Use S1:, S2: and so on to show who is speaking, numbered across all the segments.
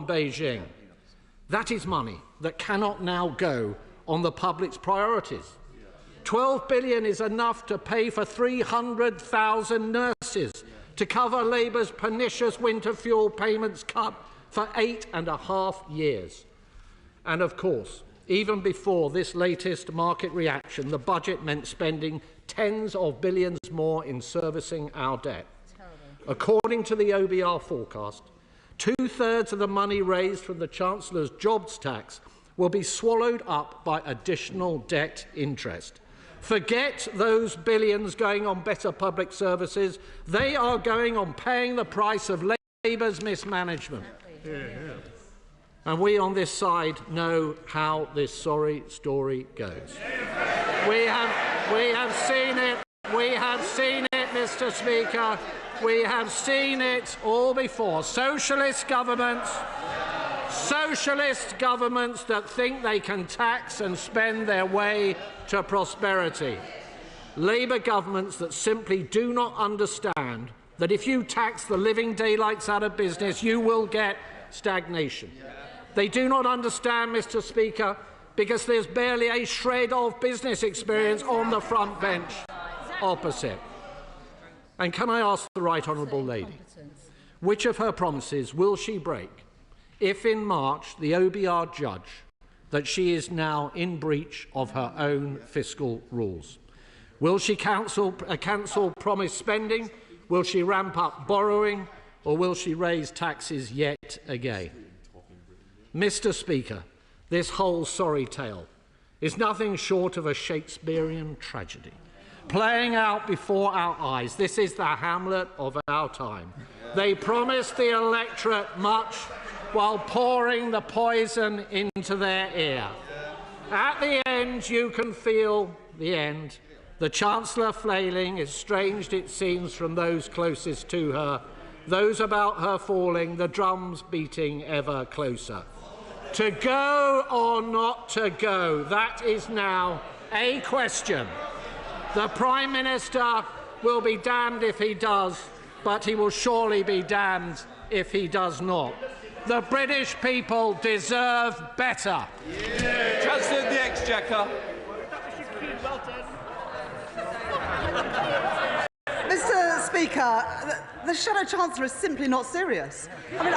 S1: from Beijing. That is money that cannot now go on the public's priorities. 12 billion is enough to pay for 300,000 nurses, to cover Labour's pernicious winter fuel payments cut for 8.5 years. And of course, even before this latest market reaction, the budget meant spending tens of billions more in servicing our debt. According to the OBR forecast, 2/3 of the money raised from the Chancellor's jobs tax will be swallowed up by additional debt interest. Forget those billions going on better public services. They are going on paying the price of Labour's mismanagement. And we on this side know how this sorry story goes. We have seen it. We have seen it, Mr. Speaker. We have seen it all before. Socialist governments that think they can tax and spend their way to prosperity. Labour governments that simply do not understand that if you tax the living daylights out of business, you will get stagnation. They do not understand, Mr. Speaker, because there's barely a shred of business experience on the front bench opposite. And can I ask the Right Honourable Lady, which of her promises will she break if in March the OBR judge that she is now in breach of her own fiscal rules? Will she cancel promised spending? Will she ramp up borrowing? Or will she raise taxes yet again? Mr. Speaker, this whole sorry tale is nothing short of a Shakespearean tragedy, playing out before our eyes. This is the Hamlet of our time. They promised the electorate much while pouring the poison into their ear. At the end, you can feel the end. The Chancellor flailing, estranged it seems from those closest to her, those about her falling, the drums beating ever closer. To go or not to go, that is now a question. The Prime Minister will be damned if he does, but he will surely be damned if he does not. The British people deserve better.
S2: Yeah. Chancellor of the Exchequer.
S3: Mr. Speaker, the Shadow Chancellor is simply not serious. I mean,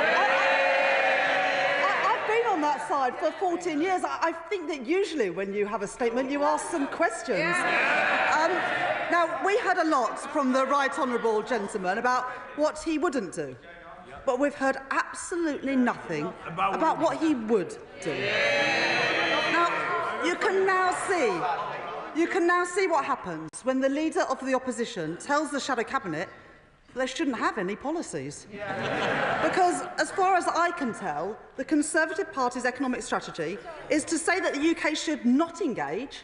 S3: I've been on that side for 14 years. I think that usually when you have a statement, you ask some questions. Now, we heard a lot from the Right Honourable gentleman about what he wouldn't do, but we've heard absolutely nothing about what he would do. Now, you can now see what happens when the Leader of the Opposition tells the Shadow Cabinet that they shouldn't have any policies. Because, as far as I can tell, the Conservative Party's economic strategy is to say that the UK should not engage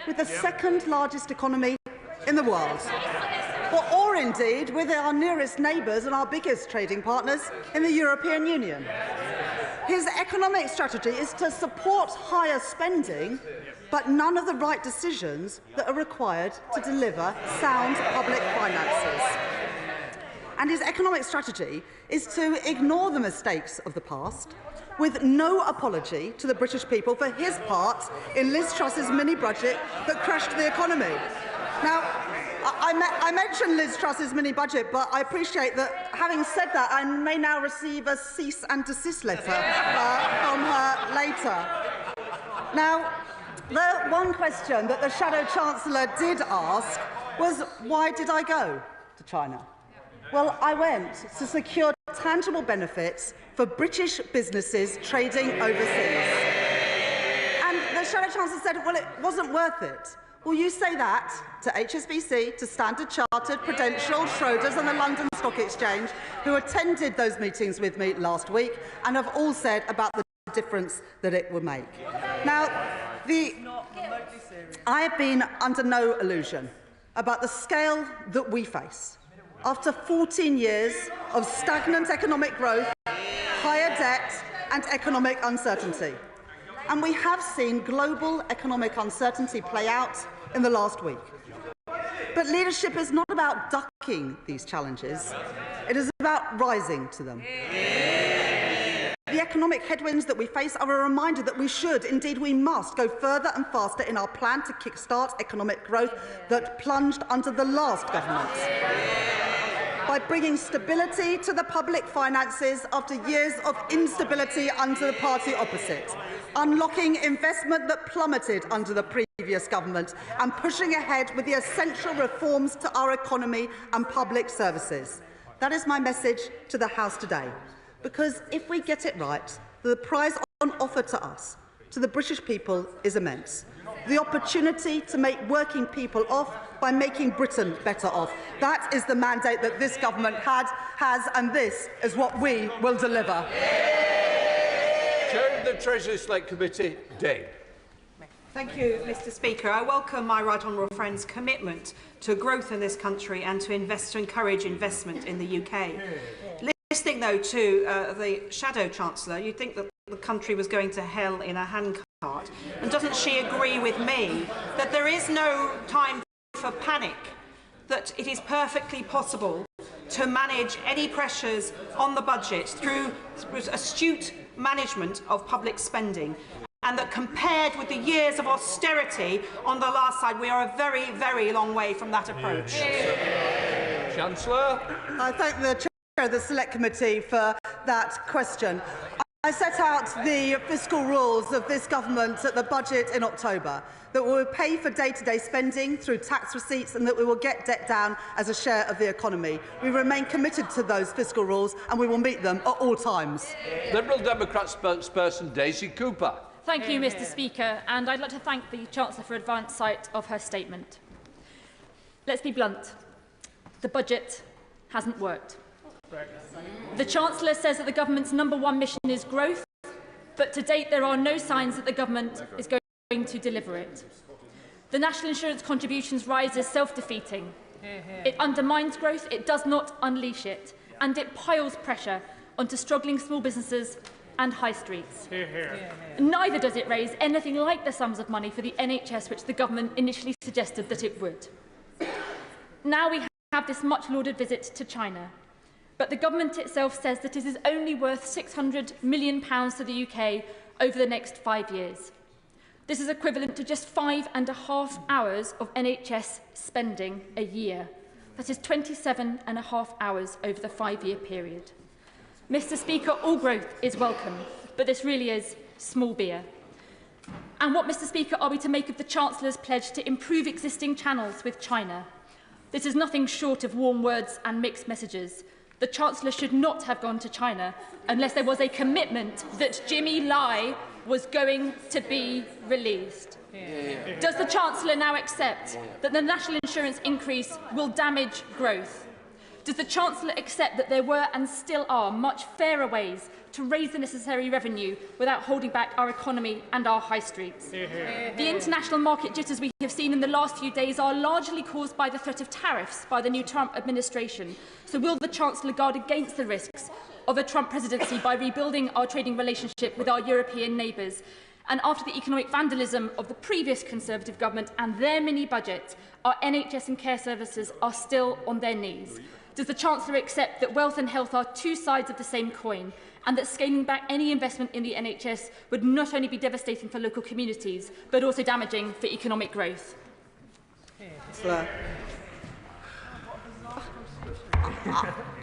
S3: with the second largest economy in the world, or indeed with our nearest neighbours and our biggest trading partners in the European Union. His economic strategy is to support higher spending, but none of the right decisions that are required to deliver sound public finances. And his economic strategy is to ignore the mistakes of the past, with no apology to the British people for his part in Liz Truss's mini-budget that crashed the economy. Now, I mentioned Liz Truss's mini-budget, but I appreciate that, having said that, I may now receive a cease and desist letter from her later. Now, the one question that the Shadow Chancellor did ask was, why did I go to China? Well, I went to secure tangible benefits for British businesses trading overseas. And the Shadow Chancellor said, well, it wasn't worth it. Well, you say that to HSBC, to Standard Chartered, Prudential, Schroders and the London Stock Exchange, who attended those meetings with me last week and have all said about the difference that it would make. Now, I have been under no illusion about the scale that we face after 14 years of stagnant economic growth, higher debt and economic uncertainty. And we have seen global economic uncertainty play out in the last week. But leadership is not about ducking these challenges. It is about rising to them. The economic headwinds that we face are a reminder that we should, indeed we must, go further and faster in our plan to kick-start economic growth that plunged under the last government. By bringing stability to the public finances after years of instability under the party opposite, unlocking investment that plummeted under the previous government, and pushing ahead with the essential reforms to our economy and public services. That is my message to the House today, because if we get it right, the prize on offer to us, to the British people, is immense. The opportunity to make working people off by making Britain better off. That is the mandate that this government has, and this is what we will deliver.
S2: Chair of the Treasury Select Committee, Dave.
S4: Thank you, Mr. Speaker. I welcome my right honourable friend's commitment to growth in this country and to encourage investment in the UK. Listening, though, to the Shadow Chancellor, you'd think that the country was going to hell in a handcart. And doesn't she agree with me that there is no time for panic, that it is perfectly possible to manage any pressures on the budget through astute management of public spending, and that compared with the years of austerity on the last side, we are a very, very long way from that approach?
S2: Chancellor.
S3: I thank the Chair of the Select Committee for that question. I set out the fiscal rules of this government at the budget in October, that we will pay for day-to-day spending through tax receipts and that we will get debt down as a share of the economy. We remain committed to those fiscal rules and we will meet them at all times.
S2: Liberal Democrat spokesperson Daisy Cooper.
S5: Thank you, Mr. Speaker, and I'd like to thank the Chancellor for advance sight of her statement. Let's be blunt. The budget hasn't worked. The Chancellor says that the government's #1 mission is growth, but to date there are no signs that the government is going to deliver it. The national insurance contributions rise is self-defeating. It undermines growth, it does not unleash it, and it piles pressure onto struggling small businesses and high streets. Neither does it raise anything like the sums of money for the NHS which the government initially suggested that it would. Now we have this much-lauded visit to China. But the government itself says that it is only worth £600 million to the UK over the next 5 years. This is equivalent to just 5.5 hours of NHS spending a year. That is 27.5 hours over the 5-year period. Mr. Speaker, all growth is welcome, but this really is small beer. And what, Mr. Speaker, are we to make of the Chancellor's pledge to improve existing channels with China? This is nothing short of warm words and mixed messages. The Chancellor should not have gone to China unless there was a commitment that Jimmy Lai was going to be released. Does the Chancellor now accept that the national insurance increase will damage growth? Does the Chancellor accept that there were and still are much fairer ways to raise the necessary revenue without holding back our economy and our high streets? The international market jitters we have seen in the last few days are largely caused by the threat of tariffs by the new Trump administration. So will the Chancellor guard against the risks of a Trump presidency by rebuilding our trading relationship with our European neighbours? And after the economic vandalism of the previous Conservative government and their mini-budget, our NHS and care services are still on their knees. Does the Chancellor accept that wealth and health are two sides of the same coin, and that scaling back any investment in the NHS would not only be devastating for local communities, but also damaging for economic growth?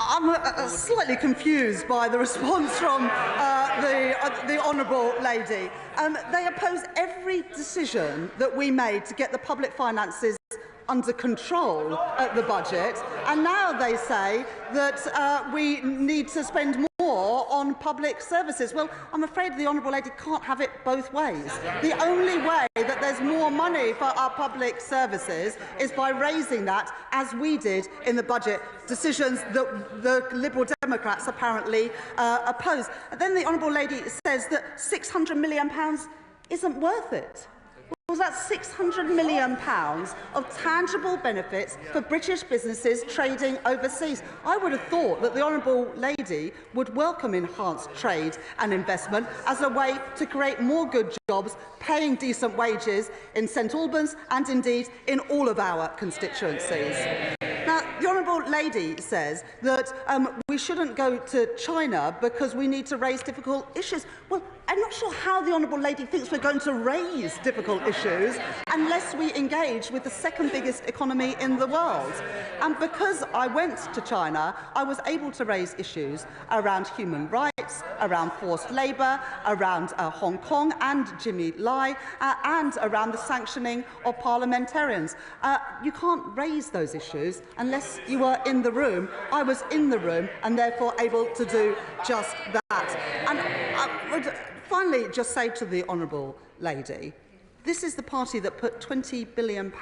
S3: I'm slightly confused by the response from the Honourable Lady. They oppose every decision that we made to get the public finances under control at the budget, and now they say that we need to spend more on public services. Well, I'm afraid the Honourable Lady can't have it both ways. The only way that there's more money for our public services is by raising that, as we did in the budget, decisions that the Liberal Democrats apparently oppose. And then the Honourable Lady says that £600 million isn't worth it. Well, that's £600 million of tangible benefits for British businesses trading overseas. I would have thought that the Honourable Lady would welcome enhanced trade and investment as a way to create more good jobs, paying decent wages in St Albans and indeed in all of our constituencies. Now, the Honourable Honourable Lady says that we shouldn't go to China because we need to raise difficult issues. Well, I'm not sure how the Honourable Lady thinks we're going to raise difficult issues unless we engage with the second biggest economy in the world. And because I went to China, I was able to raise issues around human rights, around forced labour, around Hong Kong and Jimmy Lai, and around the sanctioning of parliamentarians. You can't raise those issues unless you were in the room. I was in the room and therefore able to do just that. And I would finally just say to the Honourable Lady, this is the party that put £20 billion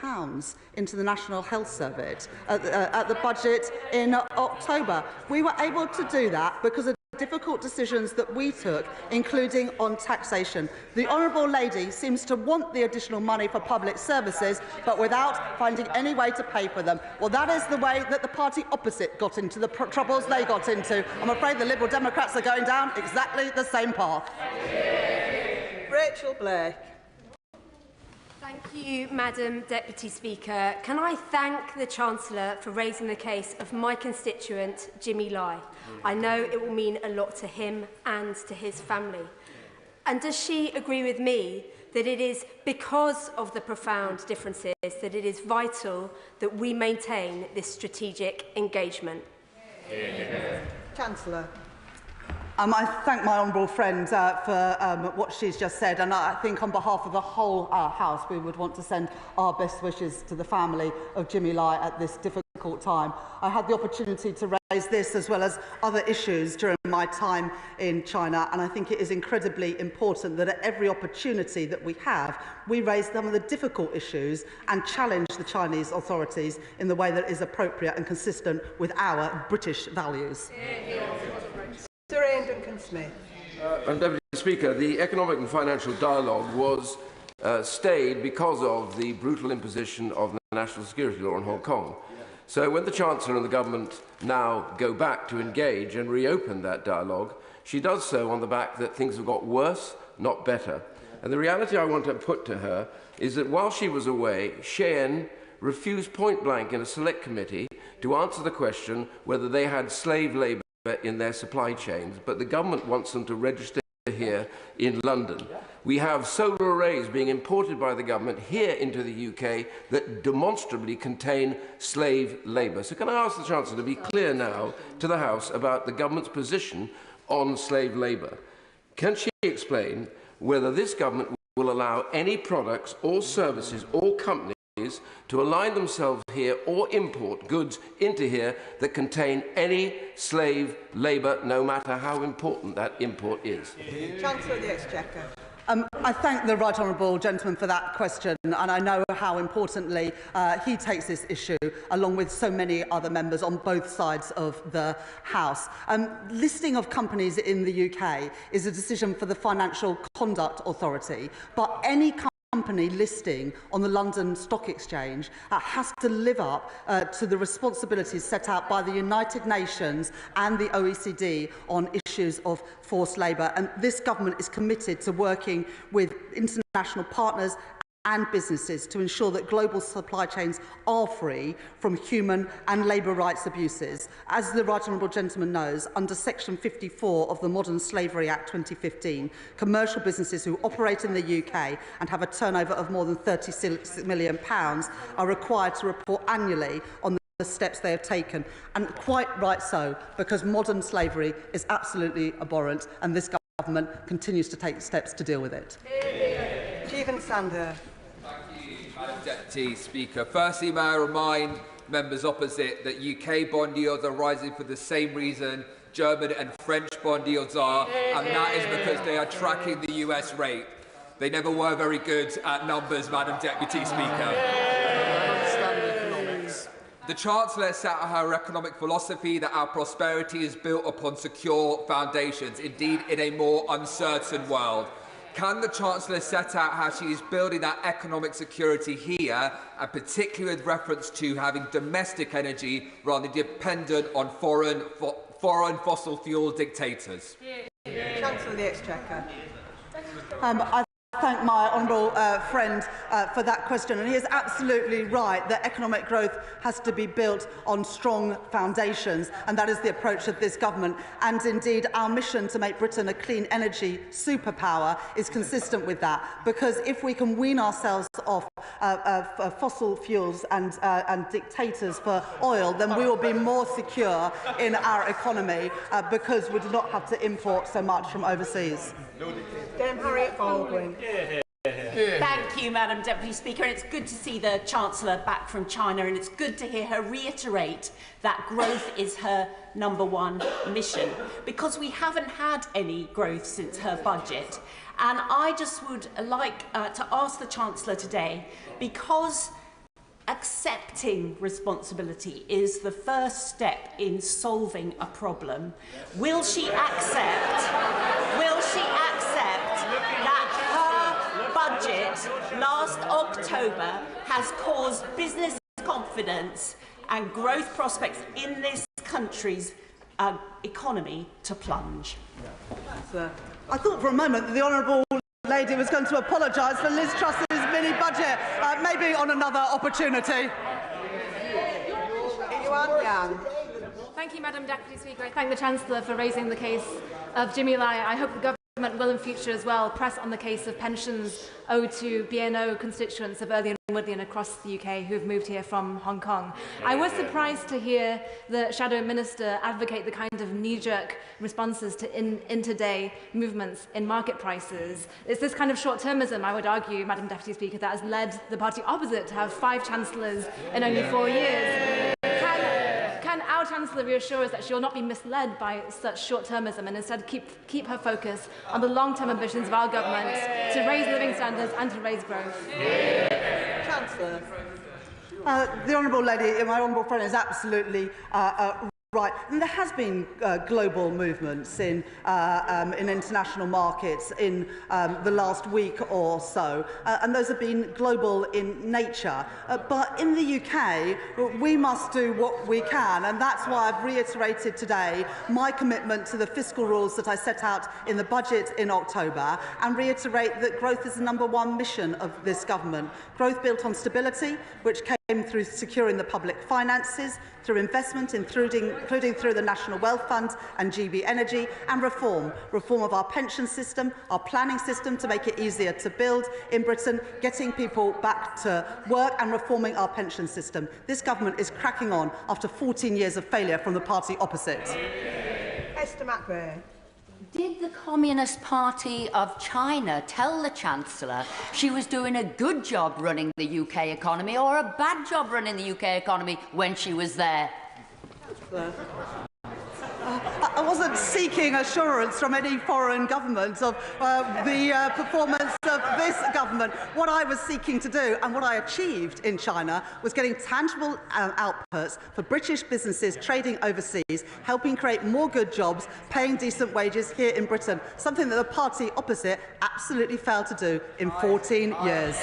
S3: into the National Health Service at the budget in October. We were able to do that because of difficult decisions that we took, including on taxation. The Honourable Lady seems to want the additional money for public services, but without finding any way to pay for them. Well, that is the way that the party opposite got into the troubles they got into. I'm afraid the Liberal Democrats are going down exactly the same path.
S4: Rachel Blake.
S6: Thank you, Madam Deputy Speaker. Can I thank the Chancellor for raising the case of my constituent, Jimmy Lai? I know it will mean a lot to him and to his family. And does she agree with me that it is because of the profound differences that it is vital that we maintain this strategic engagement?
S3: Chancellor. I thank my honourable friend for what she's just said, and I think on behalf of the whole House we would want to send our best wishes to the family of Jimmy Lai at this difficult time. I had the opportunity to raise this as well as other issues during my time in China, and I think it is incredibly important that at every opportunity that we have, we raise some of the difficult issues and challenge the Chinese authorities in the way that is appropriate and consistent with our British values.
S4: Sir Ian Duncan-Smith.
S7: Madam Deputy Speaker, the economic and financial dialogue was stayed because of the brutal imposition of the national security law in Hong Kong. So when the Chancellor and the government now go back to engage and reopen that dialogue, she does so on the back that things have got worse, not better. And the reality I want to put to her is that while she was away, Shein refused point blank in a select committee to answer the question whether they had slave labour in their supply chains, but the government wants them to register here in London. We have solar arrays being imported by the government here into the UK that demonstrably contain slave labour. So can I ask the Chancellor to be clear now to the House about the government's position on slave labour? Can she explain whether this government will allow any products or services or companies to align themselves here or import goods into here that contain any slave labour, no matter how important that import is?
S4: Chancellor of the Exchequer.
S3: I thank the right honourable gentleman for that question, and I know how importantly he takes this issue, along with so many other members on both sides of the House. Listing of companies in the UK is a decision for the Financial Conduct Authority, but any company listing on the London Stock Exchange has to live up to the responsibilities set out by the United Nations and the OECD on issues of forced labour. And this government is committed to working with international partners and businesses to ensure that global supply chains are free from human and labour rights abuses. As the right honourable gentleman knows, under Section 54 of the Modern Slavery Act 2015, commercial businesses who operate in the UK and have a turnover of more than £36 million are required to report annually on the steps they have taken, and quite right so, because modern slavery is absolutely abhorrent and this government continues to take steps to deal with it.
S4: Stephen Sander.
S8: Madam Deputy Speaker. Firstly, may I remind members opposite that UK bond yields are rising for the same reason German and French bond yields are, and that is because they are tracking the US rate. They never were very good at numbers, Madam Deputy Speaker. The Chancellor set out her economic philosophy that our prosperity is built upon secure foundations, indeed in a more uncertain world. Can the Chancellor set out how she is building that economic security here, and particularly with reference to having domestic energy rather than dependent on foreign fossil fuel dictators?
S4: Chancellor of the Exchequer.
S3: thank my honourable friend for that question, and he is absolutely right that economic growth has to be built on strong foundations, and that is the approach of this government. And indeed, our mission to make Britain a clean energy superpower is consistent with that, because if we can wean ourselves off fossil fuels and dictators for oil, then we will be more secure in our economy because we do not have to import so much from overseas.
S4: Harriet Baldwin.
S9: Thank you, Madam Deputy Speaker. And it's good to see the Chancellor back from China, and it's good to hear her reiterate that growth is her #1 mission, because we haven't had any growth since her budget. And I just would like to ask the Chancellor today, because accepting responsibility is the first step in solving a problem, will she accept that her budget last October has caused business confidence and growth prospects in this country's economy to plunge?
S3: I thought for a moment that the honourable lady was going to apologise for Liz Truss's mini-budget, maybe on another opportunity.
S5: Thank you, Madam Deputy Speaker. I thank the Chancellor for raising the case of Jimmy Lai. I hope the government will in future as well press on the case of pensions owed to BNO constituents of Early and Woodley across the UK who have moved here from Hong Kong. I was surprised to hear the Shadow Minister advocate the kind of knee-jerk responses to intraday movements in market prices. It's this kind of short-termism, I would argue, Madam Deputy Speaker, that has led the party opposite to have 5 Chancellors in only 4 years. Can our Chancellor reassure us that she will not be misled by such short-termism and instead keep her focus on the long-term ambitions of our government to raise living standards and to raise growth?
S3: Chancellor. The honourable lady, my honourable friend, is absolutely right. And there has been global movements in international markets in the last week or so, and those have been global in nature. But in the UK, we must do what we can, and that's why I've reiterated today my commitment to the fiscal rules that I set out in the budget in October, and reiterate that growth is the #1 mission of this government. Growth built on stability, which came through securing the public finances, through investment, including through the National Wealth Fund and GB Energy, and reform of our pension system, our planning system to make it easier to build in Britain, getting people back to work, and reforming our pension system. This government is cracking on after 14 years of failure from the party opposite.
S4: Esther McVeigh.
S10: Did the Communist Party of China tell the Chancellor she was doing a good job running the UK economy or a bad job running the UK economy when she was there?
S3: I wasn't seeking assurance from any foreign government of the performance of this government. What I was seeking to do, and what I achieved in China, was getting tangible outputs for British businesses trading overseas, helping create more good jobs, paying decent wages here in Britain, something that the party opposite absolutely failed to do in 14 years.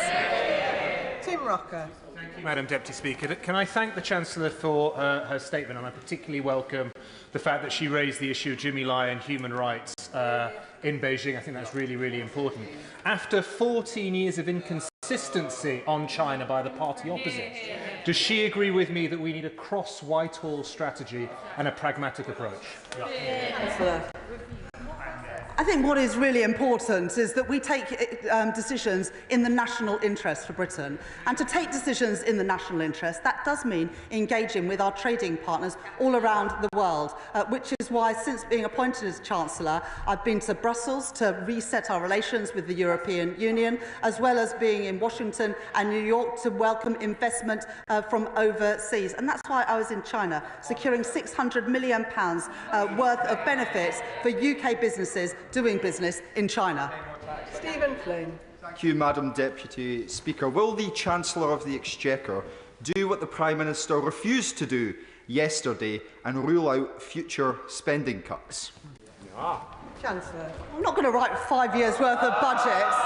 S4: Tim Rocker.
S11: Thank you, Madam Deputy Speaker. Can I thank the Chancellor for her statement, and I particularly welcome the fact that she raised the issue of Jimmy Lai and human rights in Beijing. I think that's really, really important. After 14 years of inconsistency on China by the party opposite, does she agree with me that we need a cross-Whitehall strategy and a pragmatic approach?
S3: I think what is really important is that we take decisions in the national interest for Britain. And to take decisions in the national interest, that does mean engaging with our trading partners all around the world, which is why, since being appointed as Chancellor, I've been to Brussels to reset our relations with the European Union, as well as being in Washington and New York to welcome investment from overseas. And that's why I was in China, securing £600 million worth of benefits for UK businesses doing business in China.
S4: Stephen Flynn.
S12: Thank you, Madam Deputy Speaker. Will the Chancellor of the Exchequer do what the Prime Minister refused to do yesterday and rule out future spending cuts?
S3: Chancellor. I'm not going to write 5 years' worth of budgets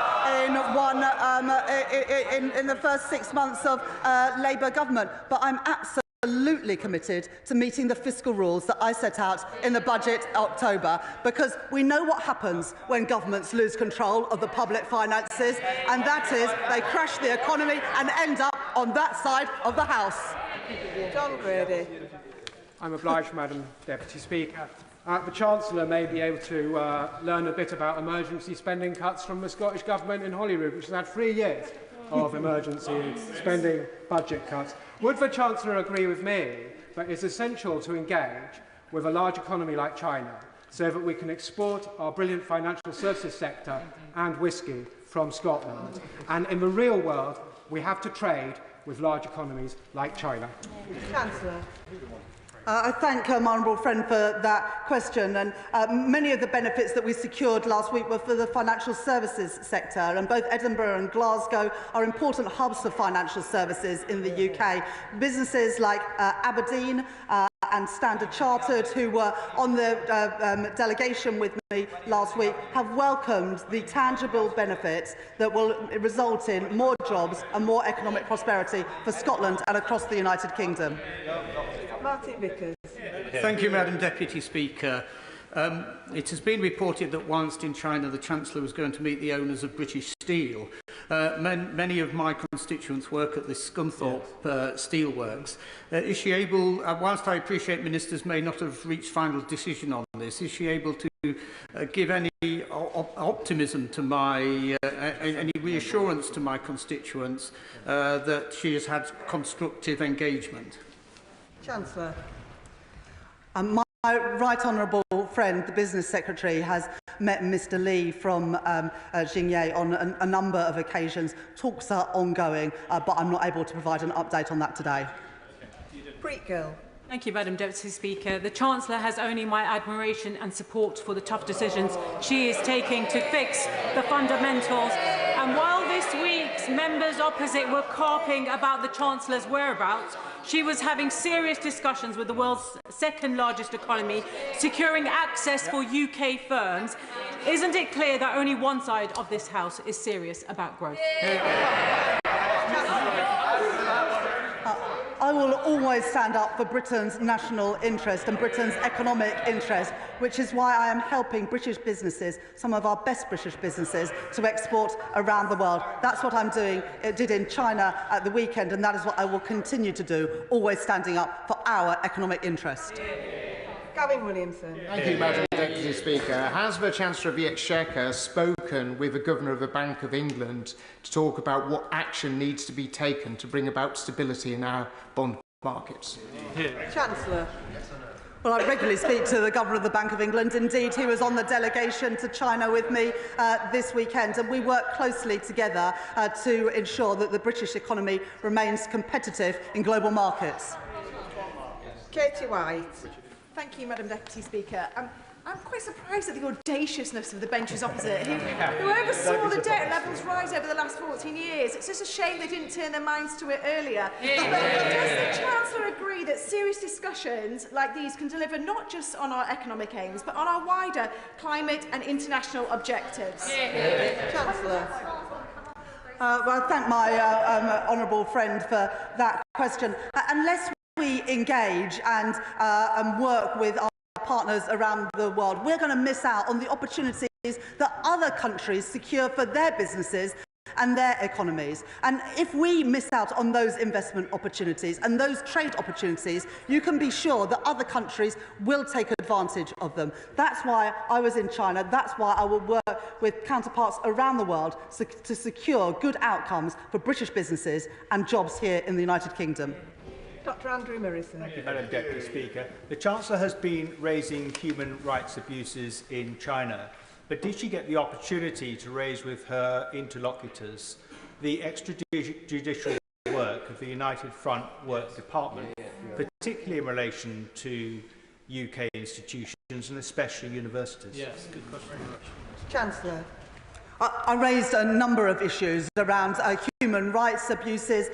S3: in the first 6 months of Labour government, but I'm absolutely absolutely committed to meeting the fiscal rules that I set out in the budget in October, because we know what happens when governments lose control of the public finances, and that is they crash the economy and end up on that side of the House.
S13: John Grady. I'm obliged, Madam Deputy Speaker. The Chancellor may be able to learn a bit about emergency spending cuts from the Scottish Government in Holyrood, which has had 3 years of emergency spending budget cuts. Would the Chancellor agree with me that it's essential to engage with a large economy like China so that we can export our brilliant financial services sector and whisky from Scotland? And in the real world, we have to trade with large economies like China.
S3: Chancellor. I thank my honourable friend for that question, and many of the benefits that we secured last week were for the financial services sector, and both Edinburgh and Glasgow are important hubs for financial services in the UK. Businesses like Aberdeen and Standard Chartered, who were on the delegation with me last week, have welcomed the tangible benefits that will result in more jobs and more economic prosperity for Scotland and across the United Kingdom.
S13: Martin Vickers.
S14: Thank you, Madam Deputy Speaker. It has been reported that whilst in China the Chancellor was going to meet the owners of British Steel. Many of my constituents work at the Scunthorpe Steelworks. Is she able, whilst I appreciate ministers may not have reached final decision on this, is she able to give any optimism to my, any reassurance to my constituents that she has had constructive engagement?
S3: Chancellor. My right honourable friend, the Business Secretary, has met Mr Lee from Xingye on a number of occasions. Talks are ongoing, but I'm not able to provide an update on that today.
S13: Preet Gill.
S15: Thank you, Madam Deputy Speaker. The Chancellor has only my admiration and support for the tough decisions she is taking to fix the fundamentals. And while this week's members opposite were carping about the Chancellor's whereabouts, she was having serious discussions with the world's second largest economy, securing access for UK firms. Isn't it clear that only one side of this House is serious about growth?
S3: I will always stand up for Britain's national interest and Britain's economic interest, which is why I am helping British businesses, some of our best British businesses, to export around the world. That's what I'm doing. It did in China at the weekend, and that is what I will continue to do, always standing up for our economic interest.
S13: Gavin Williamson.
S16: Thank you, Madam Deputy Speaker. Has the Chancellor of the Exchequer spoken with the Governor of the Bank of England to talk about what action needs to be taken to bring about stability in our bond markets?
S3: Chancellor. Well, I regularly speak to the Governor of the Bank of England. Indeed, he was on the delegation to China with me this weekend, and we work closely together to ensure that the British economy remains competitive in global markets.
S13: Katie White.
S17: Thank you, Madam Deputy Speaker. I'm quite surprised at the audaciousness of the benches opposite. Whoever saw the debt levels rise over the last 14 years, it's just a shame they didn't turn their minds to it earlier. But does the Chancellor agree that serious discussions like these can deliver not just on our economic aims, but on our wider climate and international objectives?
S3: Chancellor. Well, I thank my honourable friend for that question. Unless we engage and work with our partners around the world, we're going to miss out on the opportunities that other countries secure for their businesses and their economies. And if we miss out on those investment opportunities and those trade opportunities, you can be sure that other countries will take advantage of them. That's why I was in China. That's why I will work with counterparts around the world to secure good outcomes for British businesses and jobs here in the United Kingdom.
S13: Dr Andrew Mirison.
S11: Thank you, Madam Deputy Speaker. The Chancellor has been raising human rights abuses in China, but did she get the opportunity to raise with her interlocutors the extrajudicial work of the United Front Work Department, particularly in relation to UK institutions and especially universities?
S13: Yes, good question. Chancellor.
S3: I raised a number of issues around human rights abuses,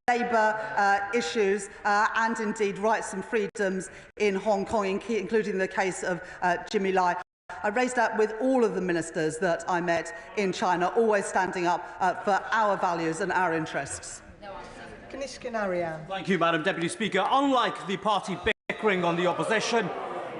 S3: labour issues and indeed rights and freedoms in Hong Kong, including the case of Jimmy Lai. I raised that with all of the ministers that I met in China, always standing up for our values and our interests.
S18: Thank you, Madam Deputy Speaker. Unlike the party bickering on the opposition,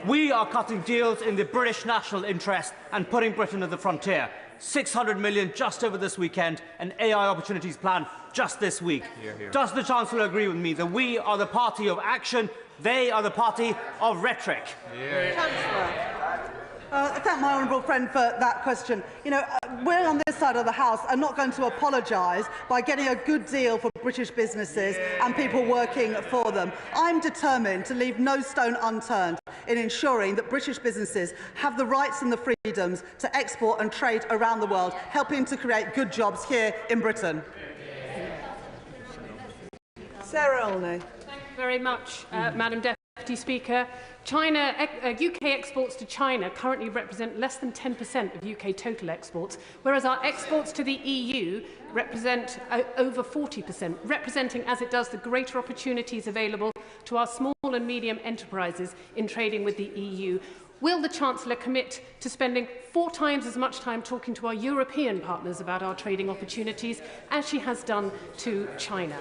S18: we are cutting deals in the British national interest and putting Britain at the frontier. 600 million just over this weekend, an AI opportunities plan just this week. Hear, hear. Does the Chancellor agree with me that we are the party of action, they are the party of rhetoric?
S3: Chancellor. I thank my honourable friend for that question. You know, we're on this side of the House and not going to apologise by getting a good deal for British businesses and people working for them. I'm determined to leave no stone unturned in ensuring that British businesses have the rights and the freedoms to export and trade around the world, helping to create good jobs here in Britain.
S17: Sarah Olney.
S19: Thank you very much, Madam Deputy Speaker. UK exports to China currently represent less than 10% of UK total exports, whereas our exports to the EU represent over 40%, representing as it does the greater opportunities available to our small and medium enterprises in trading with the EU. Will the Chancellor commit to spending 4 times as much time talking to our European partners about our trading opportunities as she has done to China?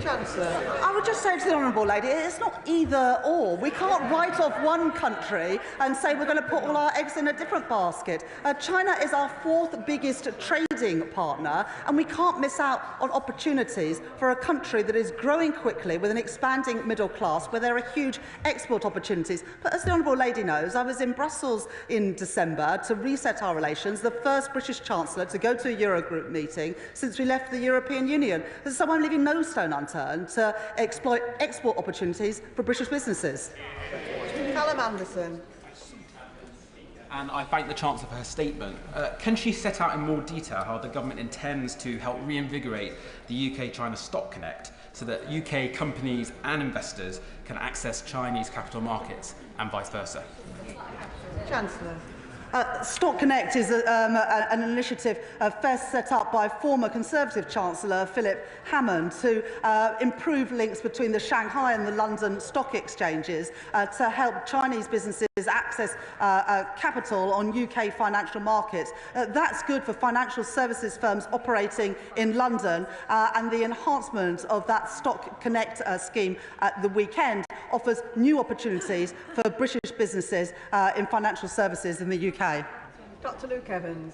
S3: Chancellor, I would just say to the honourable lady, it's not either or. We can't write off one country and say we're going to put all our eggs in a different basket. China is our 4th biggest trading partner, and we can't miss out on opportunities for a country that is growing quickly with an expanding middle class, where there are huge export opportunities. But as the honourable lady knows, I was in Brussels in December to reset our relations, the first British Chancellor to go to a Eurogroup meeting since we left the European Union. So I'm leaving no stone unturned to exploit export opportunities for British businesses.
S17: Callum Anderson.
S20: And I thank the Chancellor for her statement. Can she set out in more detail how the government intends to help reinvigorate the UK-China Stock Connect so that UK companies and investors can access Chinese capital markets and vice versa?
S3: Chancellor. Stock Connect is an initiative first set up by former Conservative Chancellor Philip Hammond to improve links between the Shanghai and the London stock exchanges to help Chinese businesses access capital on UK financial markets. That's good for financial services firms operating in London, and the enhancement of that Stock Connect scheme at the weekend offers new opportunities for British businesses in financial services in the UK.
S17: Dr. Luke Evans.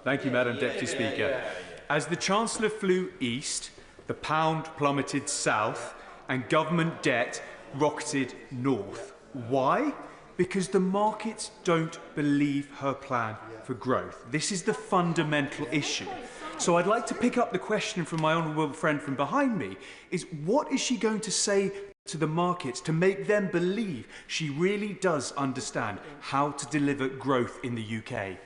S21: Thank you, Madam Deputy Speaker. As the Chancellor flew east, the pound plummeted south and government debt rocketed north. Why? Because the markets don't believe her plan for growth. This is the fundamental issue. So I'd like to pick up the question from my honourable friend from behind me, is what is she going to say to the markets to make them believe she really does understand how to deliver growth in the UK?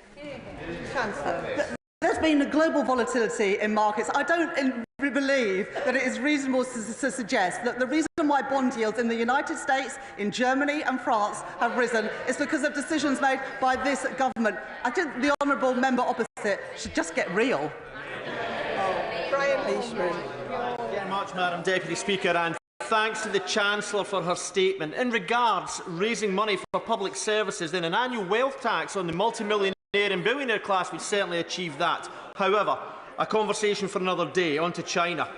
S3: Chancellor. There's been a global volatility in markets. I don't believe that it is reasonable to suggest that the reason why bond yields in the United States, in Germany and France have risen is because of decisions made by this government. I think the honourable member opposite should just get real.
S17: Brian Leishman.
S18: Thank you very much, Madam Deputy Speaker, and thanks to the Chancellor for her statement. In regards raising money for public services, then an annual wealth tax on the multi-millionaire and billionaire class would certainly achieve that. However, a conversation for another day. On to China.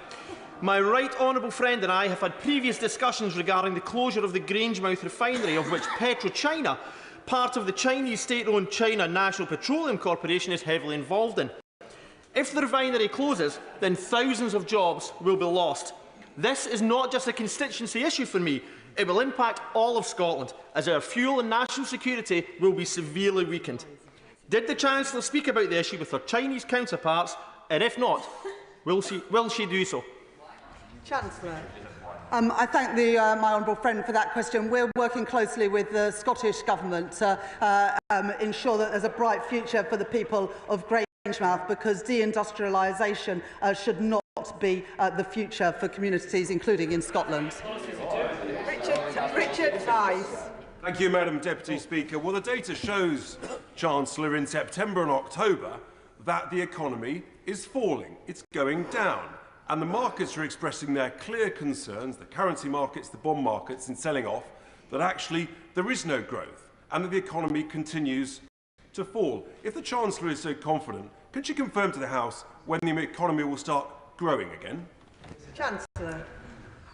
S18: My right honourable friend and I have had previous discussions regarding the closure of the Grangemouth refinery, of which PetroChina, part of the Chinese state-owned China National Petroleum Corporation, is heavily involved in. If the refinery closes, then thousands of jobs will be lost. This is not just a constituency issue for me. It will impact all of Scotland, as our fuel and national security will be severely weakened. Did the Chancellor speak about the issue with her Chinese counterparts, and if not, will she do so?
S3: Chancellor. I thank my honourable friend for that question. We're working closely with the Scottish Government to ensure that there's a bright future for the people of Grangemouth, because deindustrialisation should not be the future for communities, including in Scotland.
S17: Richard Vice.
S22: Thank you, Madam Deputy Speaker. Well, the data shows, Chancellor, in September and October, that the economy is falling. It's going down. And the markets are expressing their clear concerns, the currency markets, the bond markets, in selling off, that actually there is no growth and that the economy continues to fall. If the Chancellor is so confident, can she confirm to the House when the economy will start growing again?
S3: Chancellor.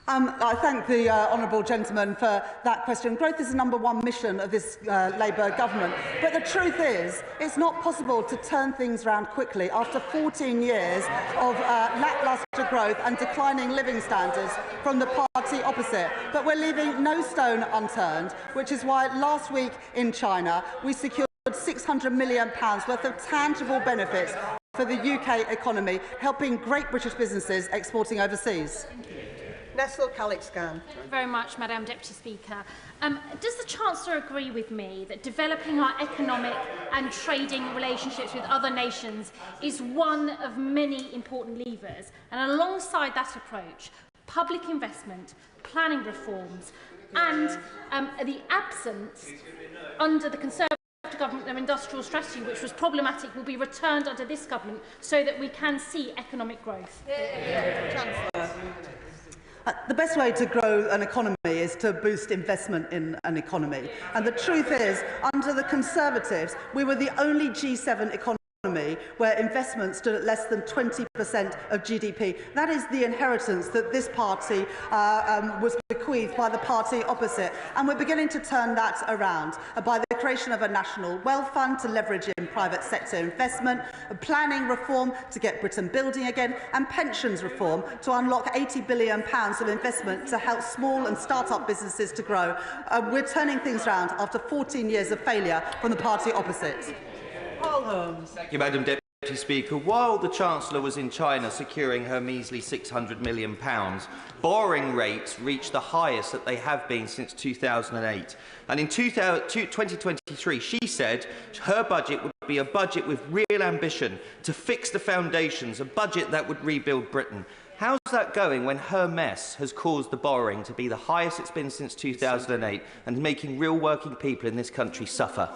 S3: I thank the honourable gentleman for that question. Growth is the #1 mission of this Labour government. But the truth is, it's not possible to turn things around quickly after 14 years of lacklustre growth and declining living standards from the party opposite. But we're leaving no stone unturned, which is why last week in China we secured £600 million worth of tangible benefits for the UK economy, helping great British businesses exporting overseas.
S1: Nestle Calix-Scan.
S5: Thank you very much, Madam Deputy Speaker. Does the Chancellor agree with me that developing our economic and trading relationships with other nations is one of many important levers? And alongside that approach, public investment, planning reforms and the absence under the Conservative government of industrial strategy, which was problematic, will be returned under this government so that we can see economic growth.
S3: Chancellor. The best way to grow an economy is to boost investment in an economy. And the truth is, under the Conservatives, we were the only G7 economy where investment stood at less than 20% of GDP. That is the inheritance that this party was bequeathed by the party opposite. And we're beginning to turn that around by the creation of a national wealth fund to leverage in private sector investment, planning reform to get Britain building again, and pensions reform to unlock £80 billion of investment to help small and start-up businesses to grow. We're turning things around after 14 years of failure from the party opposite.
S1: Paul Holmes.
S2: Thank you, Madam Deputy Speaker. While the Chancellor was in China securing her measly £600 million, borrowing rates reached the highest that they have been since 2008. And in 2023, she said her budget would be a budget with real ambition to fix the foundations, a budget that would rebuild Britain. How's that going when her mess has caused the borrowing to be the highest it's been since 2008 and making real working people in this country suffer?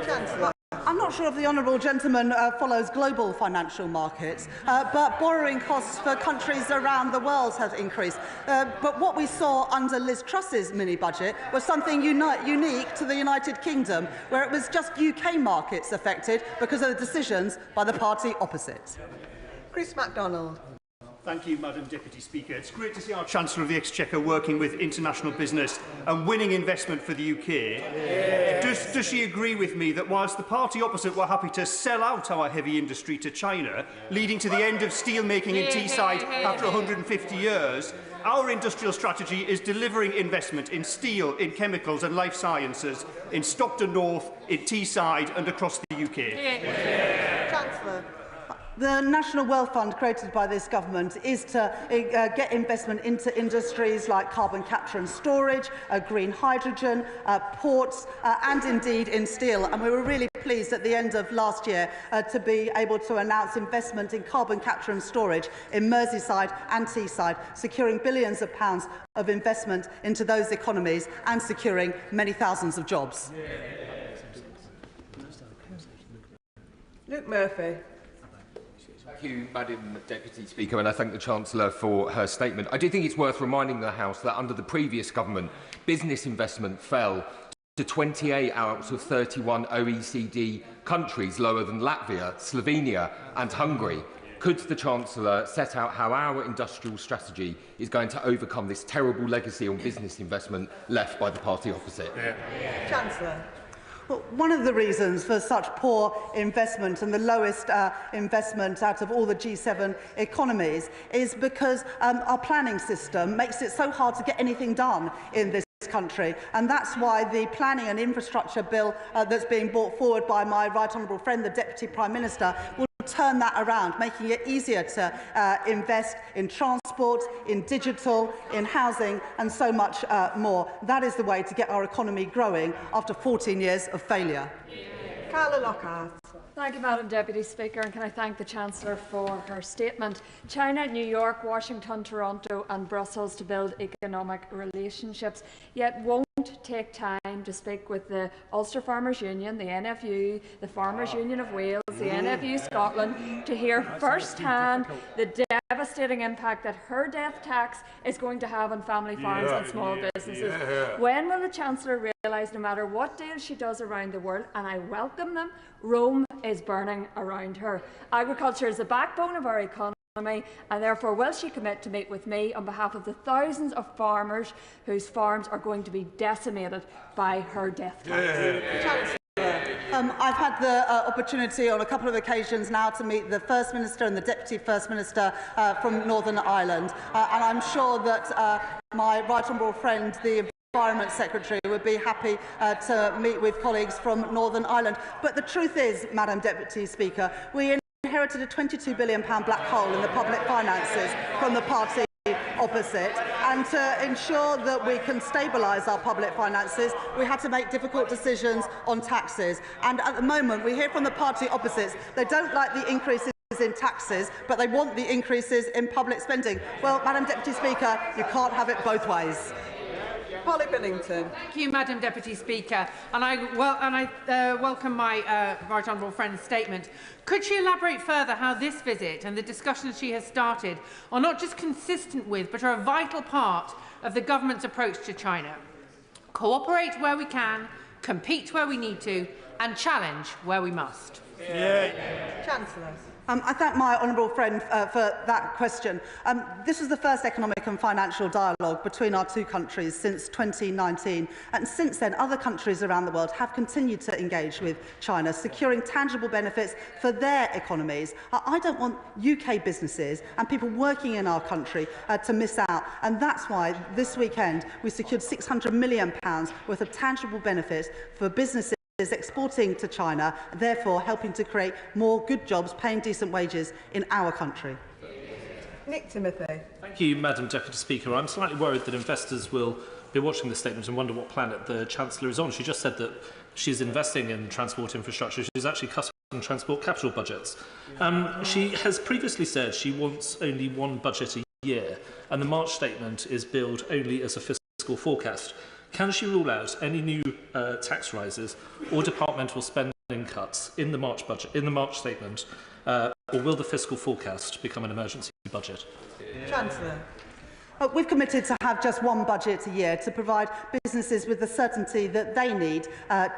S3: Chancellor. I'm not sure if the honourable gentleman follows global financial markets, but borrowing costs for countries around the world have increased. But what we saw under Liz Truss's mini-budget was something unique to the United Kingdom, where it was just UK markets affected because of the decisions by the party opposite.
S1: Chris MacDonald.
S21: Thank you, Madam Deputy Speaker. It's great to see our Chancellor of the Exchequer working with international business and winning investment for the UK. Yeah. Does she agree with me that whilst the party opposite were happy to sell out our heavy industry to China, leading to the end of steel making in Teesside after 150 years, our industrial strategy is delivering investment in steel, in chemicals and life sciences, in Stockton North, in Teesside and across the UK?
S3: Yeah. Chancellor. The National Wealth Fund created by this government is to get investment into industries like carbon capture and storage, green hydrogen, ports and indeed in steel. And we were really pleased at the end of last year to be able to announce investment in carbon capture and storage in Merseyside and Teesside, securing billions of pounds of investment into those economies and securing many thousands of jobs.
S1: Luke Murphy.
S7: Thank you, Madam Deputy Speaker, and I thank the Chancellor for her statement. I do think it's worth reminding the House that under the previous government, business investment fell to 28 out of 31 OECD countries, lower than Latvia, Slovenia and Hungary. Could the Chancellor set out how our industrial strategy is going to overcome this terrible legacy on business investment left by the party opposite?
S3: Chancellor. Well, one of the reasons for such poor investment and the lowest investment out of all the G7 economies is because our planning system makes it so hard to get anything done in this country, and that's why the planning and infrastructure bill that's being brought forward by my right honourable friend, the Deputy Prime Minister, will turn that around, making it easier to invest in transport, in digital, in housing and so much more. That is the way to get our economy growing after 14 years of failure.
S1: Carla Lockhart.
S23: Thank you, Madam Deputy Speaker, and can I thank the Chancellor for her statement. China, New York, Washington, Toronto and Brussels to build economic relationships, yet won't take time to speak with the Ulster Farmers Union, the NFU, the Farmers Union of Wales, the NFU Scotland, to hear first-hand the devastating impact that her death tax is going to have on family farms and small businesses. When will the Chancellor realise, no matter what deals she does around the world, and I welcome them, Rome is burning around her? Agriculture is the backbone of our economy, and therefore will she commit to meet with me on behalf of the thousands of farmers whose farms are going to be decimated by her death tax?
S3: I've had the opportunity on a couple of occasions now to meet the First Minister and the Deputy First Minister from Northern Ireland, and I'm sure that my right honourable friend, the Environment Secretary, would be happy to meet with colleagues from Northern Ireland. But the truth is, Madam Deputy Speaker, we inherited a £22 billion black hole in the public finances from the party opposite, and to ensure that we can stabilise our public finances, we had to make difficult decisions on taxes. And at the moment, we hear from the party opposites they don't like the increases in taxes, but they want the increases in public spending. Well, Madam Deputy Speaker, you can't have it both ways.
S1: Polly Billington.
S15: Thank you, Madam Deputy Speaker, and I welcome my right honourable friend's statement. Could she elaborate further how this visit and the discussions she has started are not just consistent with, but are a vital part of the government's approach to China? Cooperate where we can, compete where we need to, and challenge where we must.
S1: Chancellor.
S3: I thank my honourable friend for that question. This is the first economic and financial dialogue between our two countries since 2019, and since then other countries around the world have continued to engage with China, securing tangible benefits for their economies. I don't want UK businesses and people working in our country to miss out, and that's why this weekend we secured £600 million worth of tangible benefits for businesses exporting to China, therefore helping to create more good jobs, paying decent wages in our country.
S1: Nick Timothy.
S6: Thank you, Madam Deputy Speaker. I'm slightly worried that investors will be watching this statement and wonder what planet the Chancellor is on. She just said that she's investing in transport infrastructure. She's actually cutting transport capital budgets. She has previously said she wants only one budget a year, and the March statement is billed only as a fiscal forecast. Can she rule out any new tax rises or departmental spending cuts in the March budget, in the March statement, or will the fiscal forecast become an emergency budget?
S1: Chancellor.
S3: We've committed to have just one budget a year to provide businesses with the certainty that they need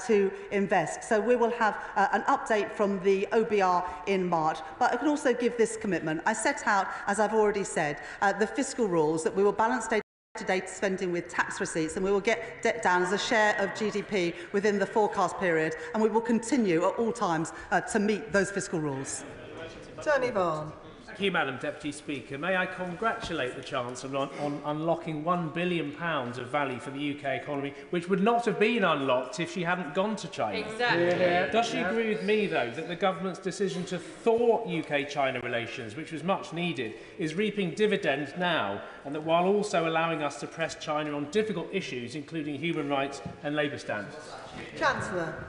S3: to invest. So we will have an update from the OBR in March. But I can also give this commitment. I set out, as I've already said, the fiscal rules that we will balance day-to-day spending with tax receipts, and we will get debt down as a share of GDP within the forecast period, and we will continue at all times to meet those fiscal rules.
S1: Tony Vaughan.
S8: Thank you, Madam Deputy Speaker. May I congratulate the Chancellor on unlocking £1 billion of value for the UK economy, which would not have been unlocked if she hadn't gone to China.
S15: Exactly.
S8: Does she agree with me, though, that the government's decision to thaw UK-China relations, which was much needed, is reaping dividends now, and that while also allowing us to press China on difficult issues, including human rights and labour standards?
S1: Chancellor.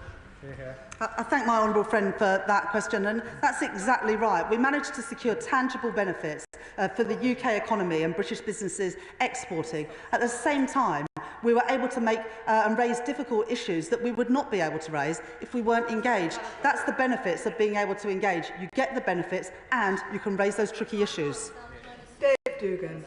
S3: I thank my honourable friend for that question, and that's exactly right. We managed to secure tangible benefits for the UK economy and British businesses exporting. At the same time, we were able to make and raise difficult issues that we would not be able to raise if we weren't engaged. That's the benefits of being able to engage. You get the benefits and you can raise those tricky issues.
S1: Dave Dugan.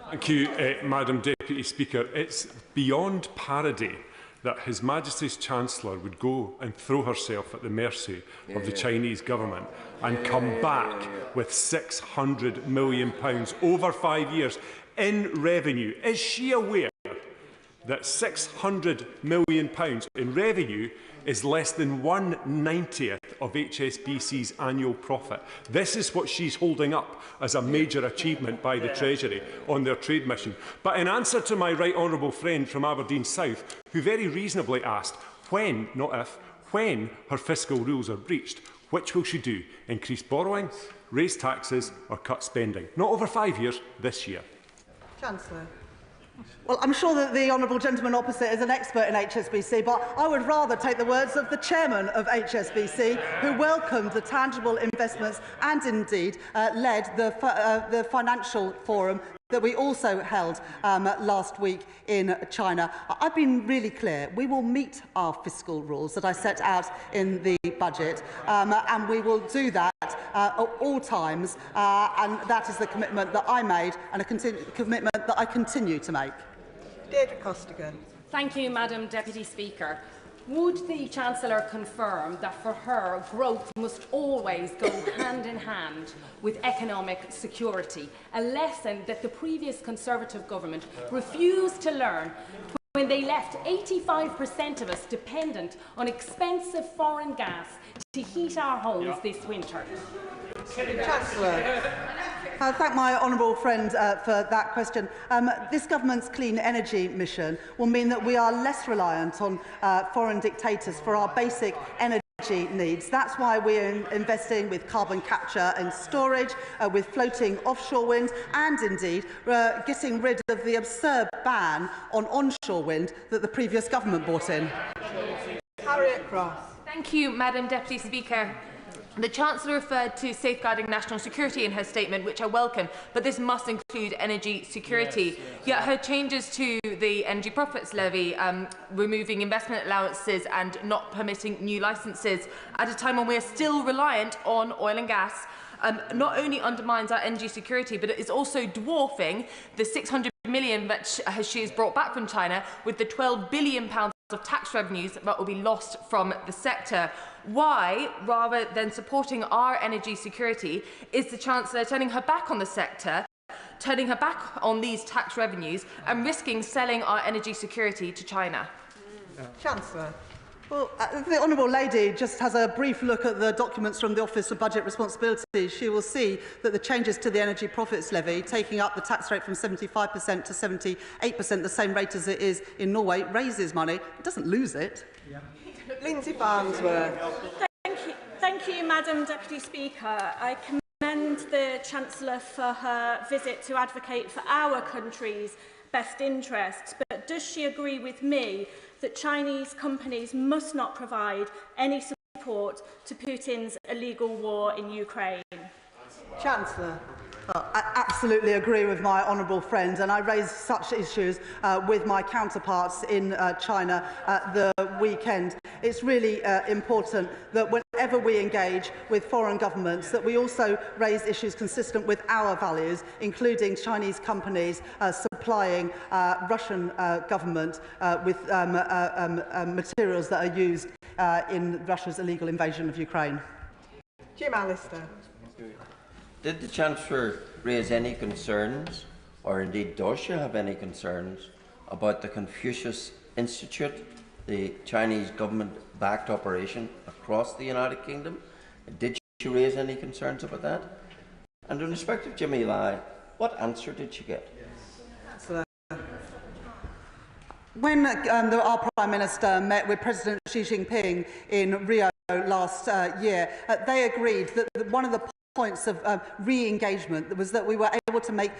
S22: Thank you, Madam Deputy Speaker. It's beyond parody that His Majesty's Chancellor would go and throw herself at the mercy of the Chinese government and come back with £600 million over 5 years in revenue. Is she aware that £600 million in revenue is less than 1/90th of HSBC's annual profit? This is what she's holding up as a major achievement by the Treasury on their trade mission. But in answer to my right honourable friend from Aberdeen South, who very reasonably asked when, not if, when her fiscal rules are breached, which will she do? Increase borrowing, raise taxes or cut spending? Not over 5 years, this year.
S1: Chancellor.
S3: Well, I'm sure that the honourable gentleman opposite is an expert in HSBC, but I would rather take the words of the chairman of HSBC, who welcomed the tangible investments and indeed led the financial forum that we also held last week in China. I've been really clear. We will meet our fiscal rules that I set out in the budget, and we will do that at all times, and that is the commitment that I made and a commitment that I continue to make.
S1: Deirdre Costigan.
S5: Thank you, Madam Deputy Speaker.
S4: Would the Chancellor confirm that for her, growth must always go hand in hand with economic security, a lesson that the previous Conservative government refused to learn when they left 85% of us dependent on expensive foreign gas to heat our homes this winter?
S1: Chancellor.
S3: I thank my honourable friend for that question. This government's clean energy mission will mean that we are less reliant on foreign dictators for our basic energy needs. That's why we're investing with carbon capture and storage, with floating offshore wind, and indeed getting rid of the absurd ban on onshore wind that the previous government brought in.
S1: Harriet Cross.
S9: Thank you, Madam Deputy Speaker. The Chancellor referred to safeguarding national security in her statement, which I welcome, but this must include energy security. Yet her changes to the energy profits levy, removing investment allowances and not permitting new licences at a time when we are still reliant on oil and gas, not only undermines our energy security, but it is also dwarfing the £600 million that she has brought back from China with the £12 billion of tax revenues that will be lost from the sector. Why, rather than supporting our energy security, is the Chancellor turning her back on the sector, turning her back on these tax revenues and risking selling our energy security to China?
S1: Chancellor.
S3: Well, the Honourable Lady just has a brief look at the documents from the Office for Budget Responsibility. She will see that the changes to the energy profits levy, taking up the tax rate from 75% to 78%, the same rate as it is in Norway, raises money. It doesn't lose it.
S1: Yeah. Lindsay Farnsworth.
S5: Thank you, Madam Deputy Speaker. I commend the Chancellor for her visit to advocate for our country's best interests, but does she agree with me that Chinese companies must not provide any support to Putin's illegal war in Ukraine?
S1: Chancellor.
S3: I absolutely agree with my honourable friend, and I raised such issues with my counterparts in China at the weekend. It's really important that whenever we engage with foreign governments, that we also raise issues consistent with our values, including Chinese companies supplying Russian government with materials that are used in Russia's illegal invasion of Ukraine.
S1: Jim Allister.
S10: Did the Chancellor raise any concerns, or indeed does she have any concerns, about the Confucius Institute, the Chinese government-backed operation across the United Kingdom? Did she raise any concerns about that? And in respect of Jimmy Lai, what answer did she get?
S3: When our Prime Minister met with President Xi Jinping in Rio last year, they agreed that one of the points of re-engagement was that we were able to make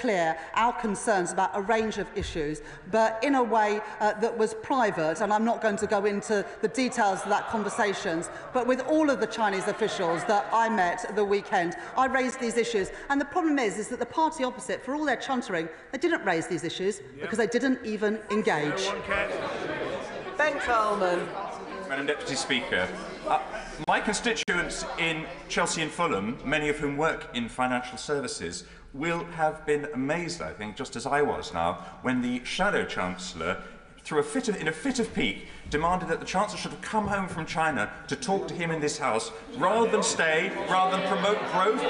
S3: clear our concerns about a range of issues, but in a way that was private, and I'm not going to go into the details of that conversations, but with all of the Chinese officials that I met at the weekend, I raised these issues. And the problem is that the party opposite, for all their chuntering, they didn't raise these issues because they didn't even engage.
S1: Ben Coleman.
S24: Madam Deputy Speaker, my constituents in Chelsea and Fulham, many of whom work in financial services, will have been amazed, I think, just as I was now, when the Shadow Chancellor, in a fit of pique, demanded that the Chancellor should have come home from China to talk to him in this House, rather than stay, rather than promote growth,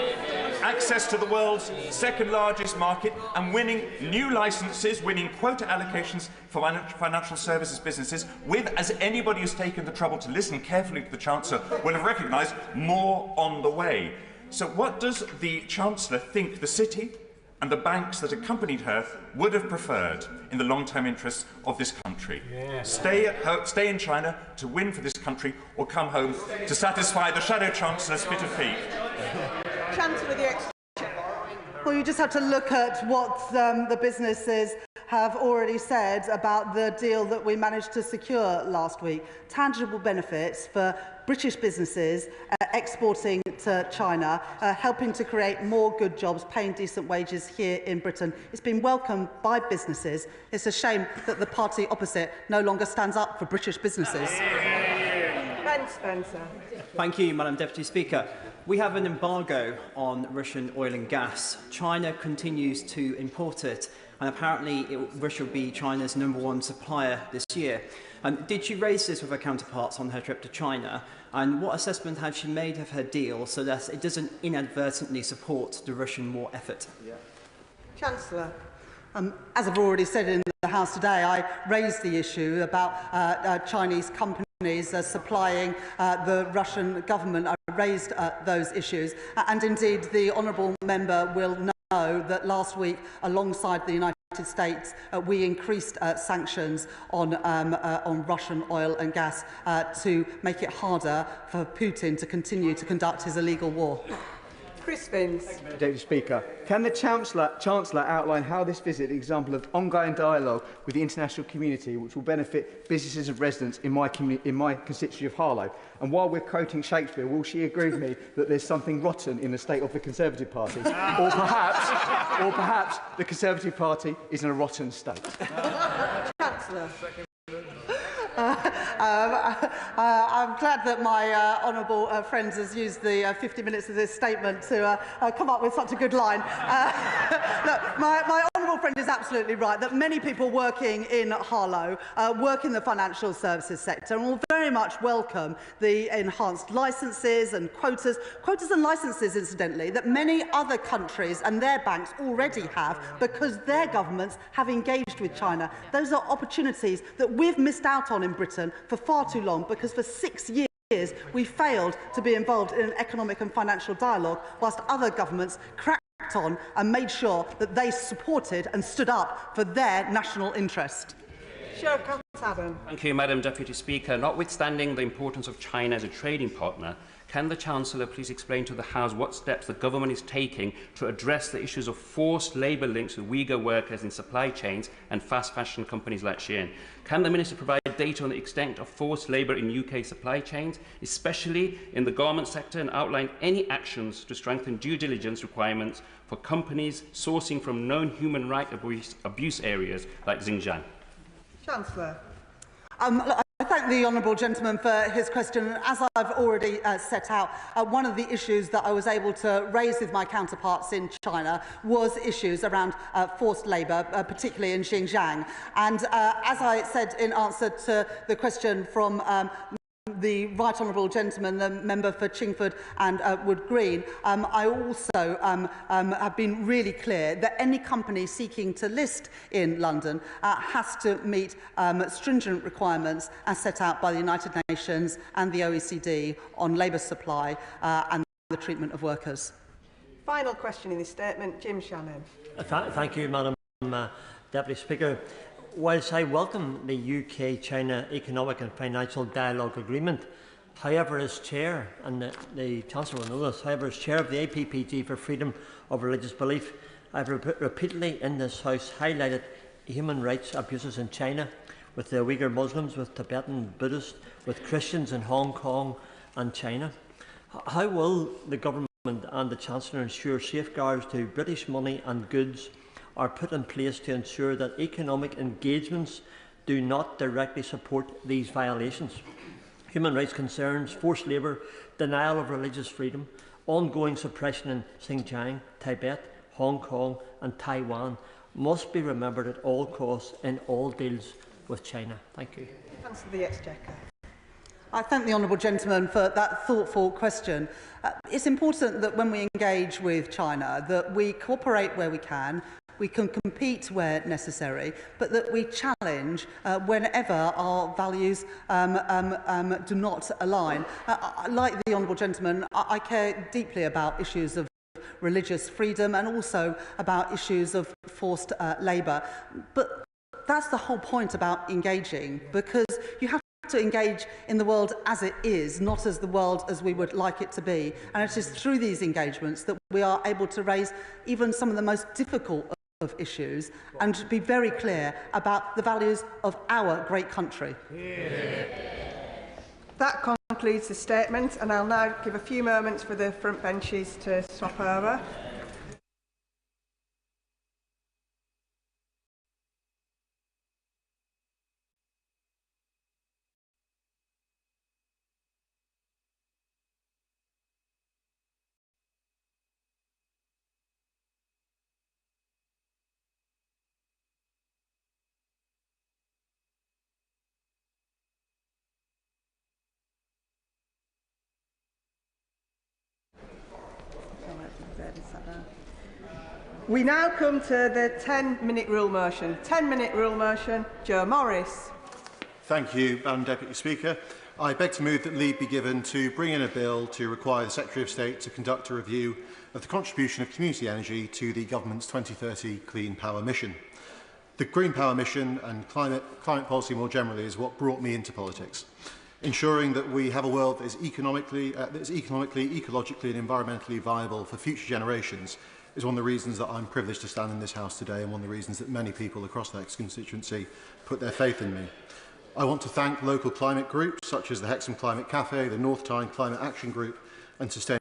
S24: access to the world's second largest market, and winning new licences, winning quota allocations for financial services businesses, with, as anybody who's taken the trouble to listen carefully to the Chancellor will have recognised, more on the way. So what does the Chancellor think the City and the banks that accompanied her would have preferred in the long-term interests of this country? Stay in China to win for this country, or come home to satisfy the Shadow Chancellor's fit of pique?
S1: Chancellor of the Exchequer.
S3: Well, you just have to look at what the businesses have already said about the deal that we managed to secure last week. Tangible benefits for British businesses exporting to China, helping to create more good jobs, paying decent wages here in Britain. It's been welcomed by businesses. It's a shame that the party opposite no longer stands up for British businesses.
S1: Ben Spencer.
S25: Thank you, Madam Deputy Speaker. We have an embargo on Russian oil and gas. China continues to import it and apparently Russia will be China's #1 supplier this year. Did she raise this with her counterparts on her trip to China? And what assessment has she made of her deal so that it doesn't inadvertently support the Russian war effort?
S1: Chancellor.
S3: As I've already said in the House today, I raised the issue about Chinese companies supplying the Russian government. I raised those issues, and indeed the honourable member will know that last week, alongside the United States, we increased sanctions on Russian oil and gas to make it harder for Putin to continue to conduct his illegal war.
S1: Chris Vins.
S11: Deputy Speaker, can the Chancellor outline how this visit is an example of ongoing dialogue with the international community which will benefit businesses and residents in my constituency of Harlow? And while we're quoting Shakespeare, will she agree with me that there's something rotten in the state of the Conservative Party? or perhaps the Conservative Party is in a rotten state?
S1: Chancellor.
S3: I'm glad that my honourable friend has used the 50 minutes of this statement to come up with such a good line. Look, my honourable friend is absolutely right that many people working in Harlow work in the financial services sector and will very much welcome the enhanced licences and quotas and licences, incidentally, that many other countries and their banks already have because their governments have engaged with China. Those are opportunities that we've missed out on in Britain for far too long because for 6 years we failed to be involved in an economic and financial dialogue whilst other governments cracked on and made sure that they supported and stood up for their national interest.
S12: Thank you, Madam Deputy Speaker. Notwithstanding the importance of China as a trading partner, can the Chancellor please explain to the House what steps the government is taking to address the issues of forced labour links with Uyghur workers in supply chains and fast fashion companies like Shein? Can the Minister provide data on the extent of forced labour in UK supply chains, especially in the garment sector, and outline any actions to strengthen due diligence requirements for companies sourcing from known human rights abuse areas like Xinjiang?
S1: Chancellor.
S3: I thank the honourable gentleman for his question. As I've already set out, one of the issues that I was able to raise with my counterparts in China was issues around forced labour, particularly in Xinjiang. And as I said in answer to the question from the right honourable gentleman, the member for Chingford and Wood Green, I also have been really clear that any company seeking to list in London has to meet stringent requirements as set out by the United Nations and the OECD on labour supply and the treatment of workers.
S1: Final question in this statement, Jim Shannon.
S13: Thank you, Madam Deputy Speaker. Whilst I welcome the UK-China Economic and Financial Dialogue Agreement, however, as Chair, and the Chancellor will know this, however, as Chair of the APPG for Freedom of Religious Belief, I have repeatedly in this House highlighted human rights abuses in China, with the Uyghur Muslims, with Tibetan Buddhists, with Christians in Hong Kong and China. How will the Government and the Chancellor ensure safeguards to British money and goods are put in place to ensure that economic engagements do not directly support these violations? Human rights concerns, forced labour, denial of religious freedom, ongoing suppression in Xinjiang, Tibet, Hong Kong and Taiwan must be remembered at all costs in all deals with China. Thank you.
S1: Answer the Exchequer.
S3: I thank the honourable gentleman for that thoughtful question. It's important that when we engage with China that we cooperate where we can, we can compete where necessary, but that we challenge whenever our values do not align. Like the honourable gentleman, I care deeply about issues of religious freedom and also about issues of forced labour. But that's the whole point about engaging, because you have to engage in the world as it is, not as the world as we would like it to be. And it is through these engagements that we are able to raise even some of the most difficult of issues and be very clear about the values of our great country.
S1: That concludes the statement, and I'll now give a few moments for the front benches to swap over. We now come to the 10-minute rule motion. 10-minute rule motion. Joe Morris.
S14: Thank you, Madam Deputy Speaker. I beg to move that leave be given to bring in a bill to require the Secretary of State to conduct a review of the contribution of community energy to the Government's 2030 Clean Power Mission. The Green Power Mission and climate policy more generally is what brought me into politics. Ensuring that we have a world that is economically, ecologically and environmentally viable for future generations is one of the reasons that I'm privileged to stand in this House today and one of the reasons that many people across that constituency put their faith in me. I want to thank local climate groups such as the Hexham Climate Cafe, the North Tyne Climate Action Group and Sustainable